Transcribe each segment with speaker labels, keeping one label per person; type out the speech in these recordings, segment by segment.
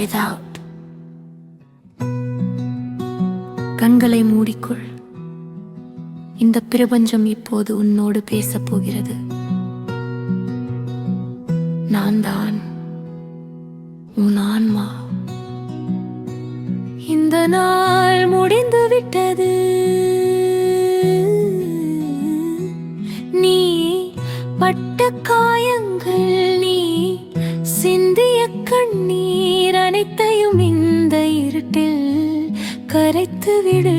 Speaker 1: breathe out. கண்களை மூடிக்கொள். இந்த பிரபஞ்சம் இப்போது உன்னோடு பேசப் போகிறது. நான் தான் உன் ஆன்மா. இந்த நாள் முடிந்து விட்டது. நீ பட்ட காயங்கள், நீ சிந்திய கண்ணீர் அனைத்தையும் இந்த இருட்டில் கரைத்து விடு.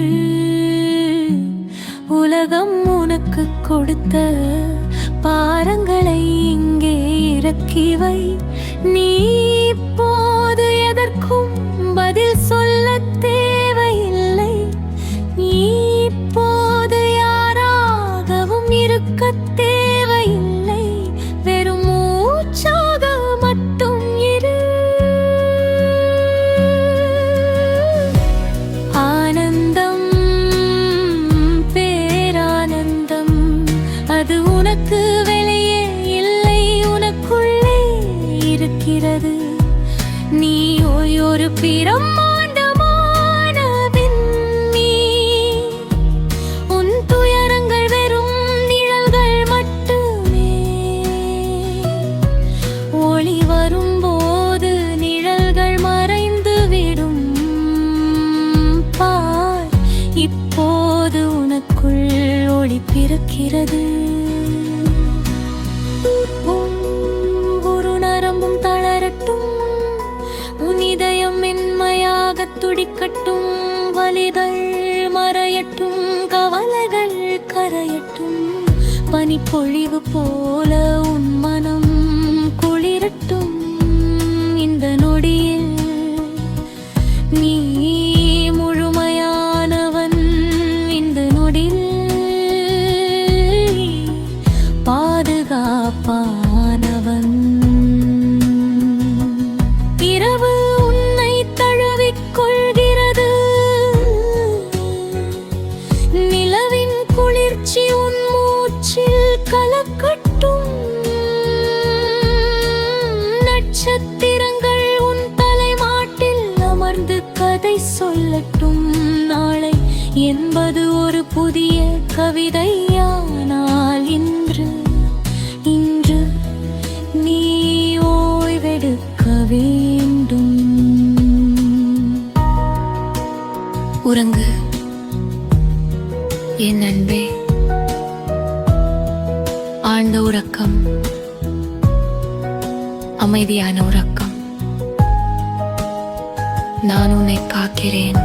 Speaker 1: உலகம் உனக்கு கொடுத்த பாரங்களை இங்கே இறக்கி வை. நீ இப்போது எதற்கும் பதில் சொல்ல தேவையில்லை. நீ இப்போது யாராகவும் இருக்க தேவையில்லை. வெறும் மூச்சாக மட்டும் இரு. ஆனந்தம், பேரானந்தம், அது உனக்கு வெளியே இல்லை, உனக்குள்ளே இருக்கிறது. நீ ஒரு பிரம்மாண்டமான விண்மீ. உன் துயரங்கள் வெறும் நிழல்கள் மட்டுமே. ஒளி வரும்போது நிழல்கள் மறைந்து விடும். பார், இப்போது உனக்குள் ஒளி பிறக்கிறது. ஒரு நரம்பும் தளரட்டும், உன் இதயம் மென்மையாக துடிக்கட்டும். வலிகள் மறையட்டும், கவலைகள் கரையட்டும். பனிப்பொழிவு போல உன் மனம் குளிரட்டும். இந்த நொடியில் நீ முழுமையானவன். இந்த நொடியில் பாதுகாப்பானவன். இரவு உன்னை தழுவிக் கொள்கிறது. நிலவின் குளிர்ச்சி உன் மூச்சில் கலக்கட்டும். நட்சத்திரங்கள் உன் தலைமாட்டில் அமர்ந்து கதை சொல்லட்டும். நாளை என்பது ஒரு புதிய கவிதையானால் இன்று நீ ஓய்வெடுக்க வேண்டும். உறங்கு என் அன்பே. ஆழ்ந்த உறக்கம், அமைதியான உறக்கம். நான் உன்னை காக்கிறேன்.